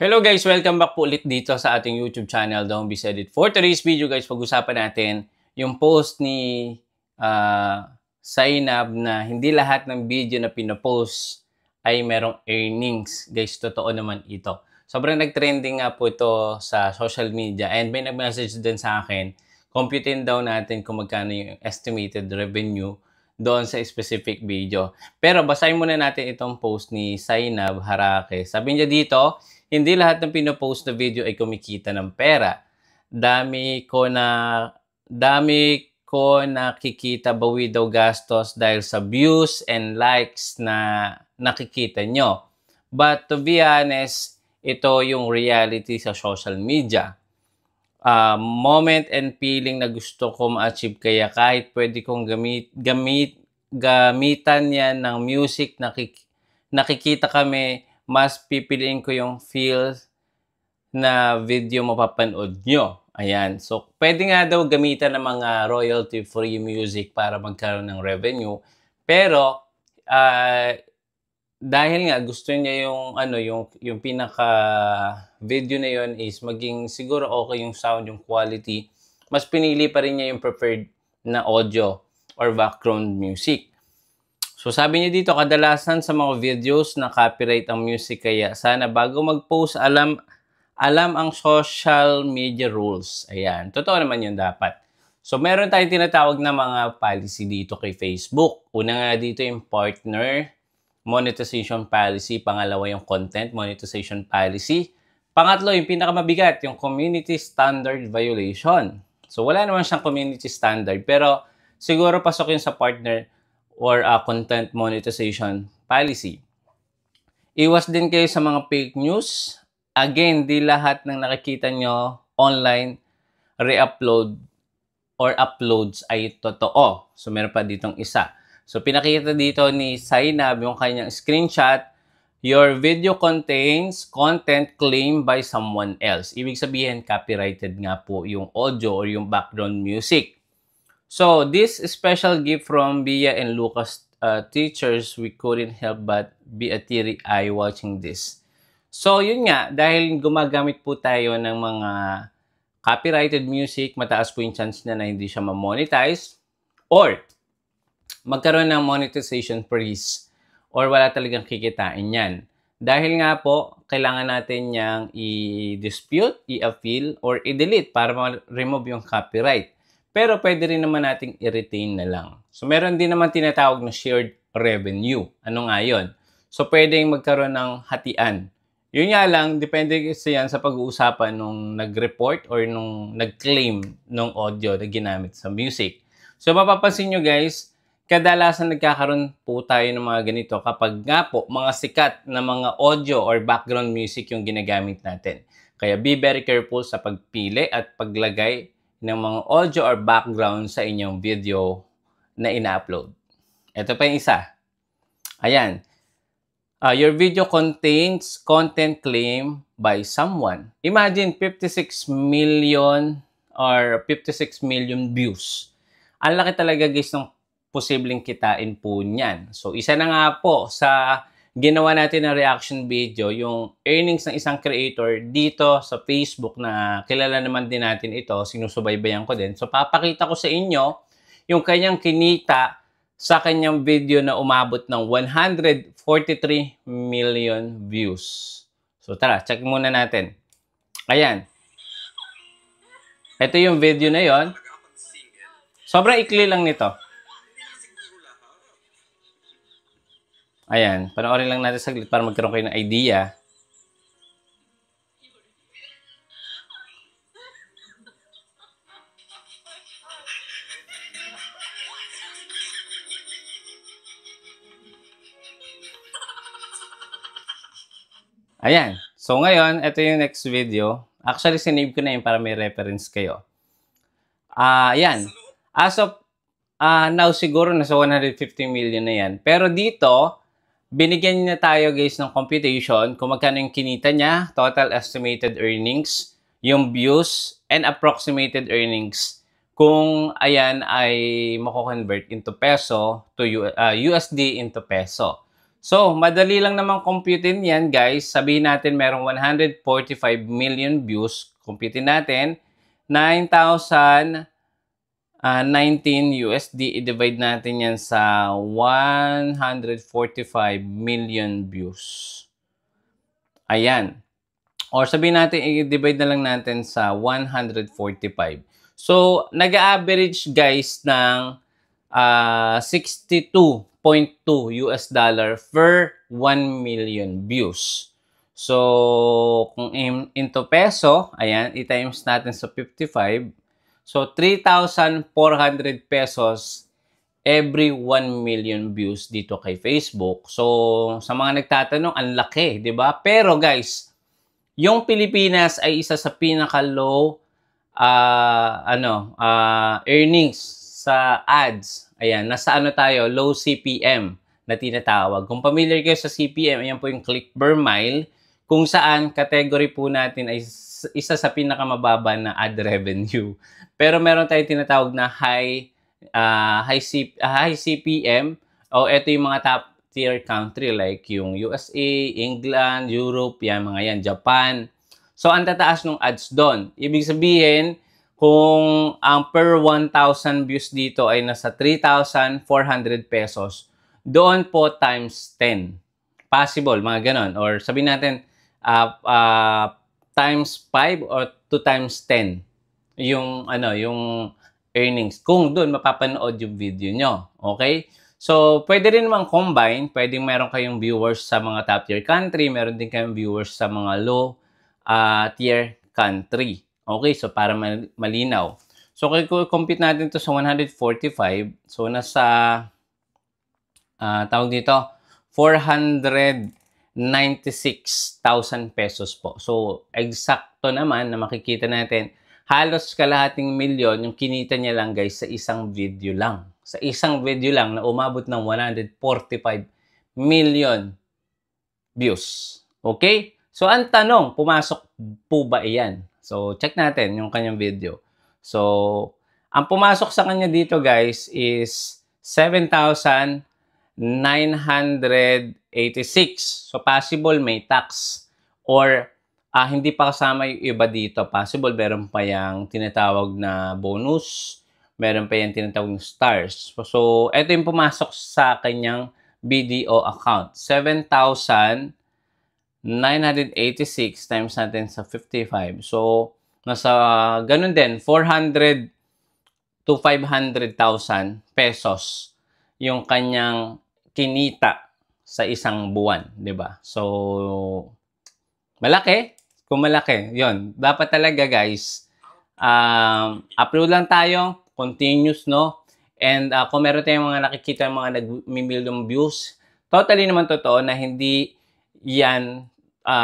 Hello guys! Welcome back po ulit dito sa ating YouTube channel, Don't Be Said It. For today's video guys, pag-usapan natin yung post ni Zainab na hindi lahat ng video na pinopost ay merong earnings. Guys, totoo naman ito. Sobrang nag-trending nga po ito sa social media and may nag-message din sa akin, computein daw natin kung magkano yung estimated revenue doon sa specific video. Pero basahin muna natin itong post ni Zainab Harake. Sabi niya dito, hindi lahat ng pinopost na video ay kumikita ng pera. Dami ko nakikita bawi daw gastos dahil sa views and likes na nakikita nyo. But to be honest, ito yung reality sa social media. Moment and feeling na gusto ko ma-achieve, kaya kahit pwede kong gamitan yan ng music, nakikita kami, mas pipiliin ko yung feel na video mapapanood nyo. Ayan. So, pwede nga daw gamitan ng mga royalty-free music para magkaroon ng revenue. Pero, dahil nga gusto niya yung pinaka video na yon is maging siguro okay yung sound, yung quality, mas pinili pa rin niya yung preferred na audio or background music. So sabi niya dito, kadalasan sa mga videos na copyright ang music, kaya sana bago mag-post alam ang social media rules. Ayan, totoo naman yun dapat. So meron tayong tinatawag na mga policy dito kay Facebook. Una nga dito yung partner monetization policy, pangalawa yung content monetization policy, pangatlo yung pinakamabigat, yung community standard violation. So wala naman siyang community standard, pero siguro pasok yun sa partner or content monetization policy. Iwas din kayo sa mga fake news. Again, di lahat ng nakikita nyo online, re-upload or uploads ay totoo. So meron pa ditong isa. So pinakita dito ni Zainab yung kanyang screenshot, your video contains content claimed by someone else. Ibig sabihin, copyrighted nga po yung audio or yung background music. So, this special gift from Bia and Lucas teachers, we couldn't help but be a teary-eye watching this. So, yun nga, dahil gumagamit po tayo ng mga copyrighted music, mataas po yung chance na hindi siya ma-monetize or magkaroon ng monetization freeze or wala talagang kikitain yan. Dahil nga po, kailangan natin niyang i-dispute, i-appeal, or i-delete para ma-remove yung copyright. Pero pwede rin naman nating i-retain na lang. So, meron din naman tinatawag na shared revenue. Ano nga yun? So, pwedeng magkaroon ng hatian. Yun nga lang, depende kasi yan sa pag-uusapan nung nag-report or nung nag-claim nung audio na ginamit sa music. So, mapapansin nyo guys, kadalasan nagkakaroon po tayo ng mga ganito kapag nga po mga sikat na mga audio or background music yung ginagamit natin. Kaya be very careful sa pagpili at paglagay ng mga audio or background sa inyong video na ina-upload. Ito pa yung isa. Ayan. Your video contains content claimed by someone. Imagine 56 million or 56 million views. Ang laki talaga guys ng posibleng kitain po niyan. So, isa na nga po sa ginawa natin na reaction video, yung earnings ng isang creator dito sa Facebook na kilala naman din natin ito, sinusubaybayan ko din. So, papakita ko sa inyo yung kanyang kinita sa kanyang video na umabot ng 143 million views. So, tara, check muna natin. Ayan. Ito yung video na yon. Sobrang ikli lang nito. Ayan, panoorin lang natin saglit para magkaroon kayo ng idea. Ayan. So ngayon, ito yung next video. Actually, sinave ko na yun para may reference kayo. Ayan. As of now, siguro nasa 150 million na yan. Pero dito, binigyan niya tayo guys ng computation kung magkano yung kinita niya, total estimated earnings, yung views, and approximated earnings. Kung ayan ay mako-convert into peso to USD into peso. So, madali lang naman computein yan, guys. Sabihin natin merong 145 million views. Computein natin. 9,019 USD. I-divide natin yan sa 145 million views. Ayan. Or sabihin natin, i-divide na lang natin sa 145. So, nag-average guys ng 62.2 US dollar per 1 million views. So, kung into peso, ayan, i-times natin sa 55. So, 3,400 pesos every 1 million views dito kay Facebook. So, sa mga nagtatanong, ang laki, di ba? Pero guys, yung Pilipinas ay isa sa pinaka-low earnings sa ads. Ayan, nasa ano tayo, low CPM na tinatawag. Kung familiar kayo sa CPM, ayan po yung click per mile, kung saan category po natin ay isa sa pinakamababa na ad revenue. Pero meron tayong tinatawag na high CPM o ito yung mga top tier country like yung USA, England, Europe, yan mga yan, Japan. So, ang tataas ng ads doon. Ibig sabihin, kung ang per 1,000 views dito ay nasa 3,400 pesos, doon po times 10. Possible, mga ganon. Or sabihin natin, times 5 or 2 times 10 yung earnings kung doon mapapanood yung video nyo. Okay? So, pwede rin naman combine. Pwedeng meron kayong viewers sa mga top tier country. Meron din kayong viewers sa mga low tier country. Okay? So, para malinaw. So, kung compute natin to sa 145, so nasa, tawag dito, 496,000 pesos po. So, eksakto naman na makikita natin, halos kalahating milyon yung kinita niya lang guys sa isang video lang. Sa isang video lang na umabot ng 145 million views. Okay? So, ang tanong, pumasok po ba iyan? So, check natin yung kanyang video. So, ang pumasok sa kanya dito guys is 7,986. So, possible may tax or hindi pa kasama yung iba dito. Possible, meron pa yung tinatawag na bonus. Meron pa yung tinatawag na stars. So, ito yung pumasok sa kanyang BDO account. 7,986 times natin sa 55. So, nasa ganun din, 400 to 500,000 pesos yung kanyang kinita sa isang buwan, 'di ba? So, malaki. Kung malaki, yon. Dapat talaga, guys, upload lang tayo, continuous, no? And kung meron tayong mga nakikita, mga nag-million views, totally naman totoo na hindi yan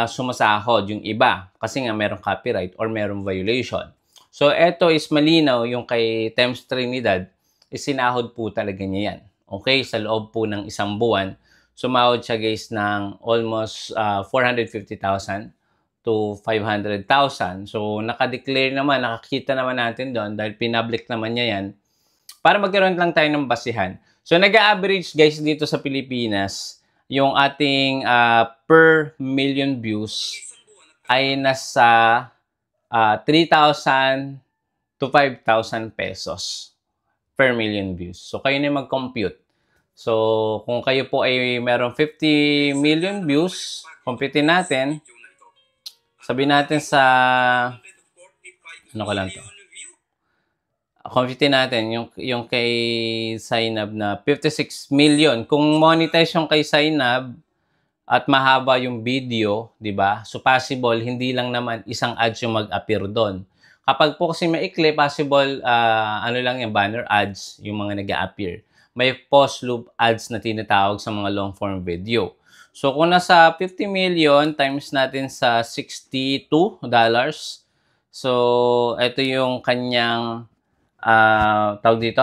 sumasahod yung iba. Kasi nga meron copyright or meron violation. So, eto is malinaw yung kay Tems Trinidad, isinahod po talaga niya yan. Okay? Sa loob po ng isang buwan, sumahod siya guys ng almost 450,000 to 500,000. So, nakadeclare naman, nakakita naman natin doon dahil pinpublic naman niya yan para magkaroon lang tayo ng basihan. So, nag-average guys dito sa Pilipinas, yung ating per million views ay nasa 3,000 to 5,000 pesos per million views. So, kayo na mag-compute. So, kung kayo po ay meron 50 million views, compute natin. Sabihin natin sa, ano ko lang to. Compute natin yung kay Zainab na 56 million. Kung monetize yung kay Zainab at mahaba yung video, di ba? So, possible, hindi lang naman isang ads yung mag-appear doon. Kapag po kasi maikli, possible, ano lang yung banner ads, yung mga nag-a-appear. May post loop ads na tinatawag sa mga long form video. So, kung nasa 50 million times natin sa $62, so, ito yung kanyang, tawag dito,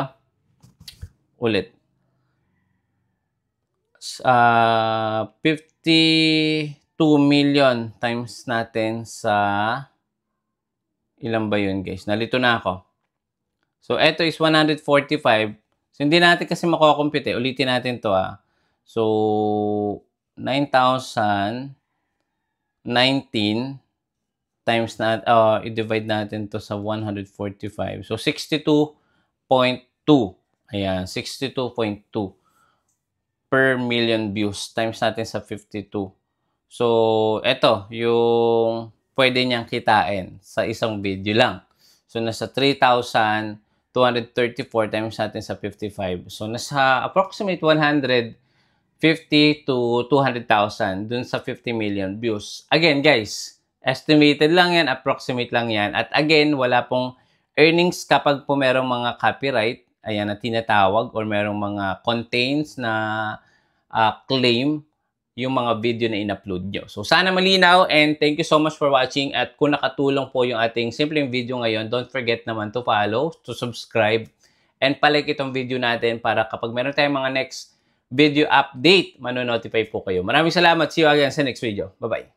ulit. 52 million times natin sa, ilan ba yun guys? Nalito na ako. So, ito is 145. So, hindi natin kasi makukompute. Ulitin natin to So, 9,019 times i-divide natin to sa 145. So, 62.2. Ayan, 62.2 per million views times natin sa 52. So, eto, yung pwede niyang kitain sa isang video lang. So, nasa 3,234 times natin sa 55. So, nasa approximate 150 to 200,000 dun sa 50 million views. Again, guys, estimated lang yan, approximate lang yan. At again, wala pong earnings kapag po merong mga copyright, ayan, na tinatawag, or merong mga contains na claim yung mga video na in-upload nyo. So, sana malinaw, and thank you so much for watching. At kung nakatulong po yung ating simpleng video ngayon, don't forget naman to follow, to subscribe, and palike itong video natin para kapag meron tayong mga next video update, manonotify po kayo. Maraming salamat. See you again sa next video. Bye-bye.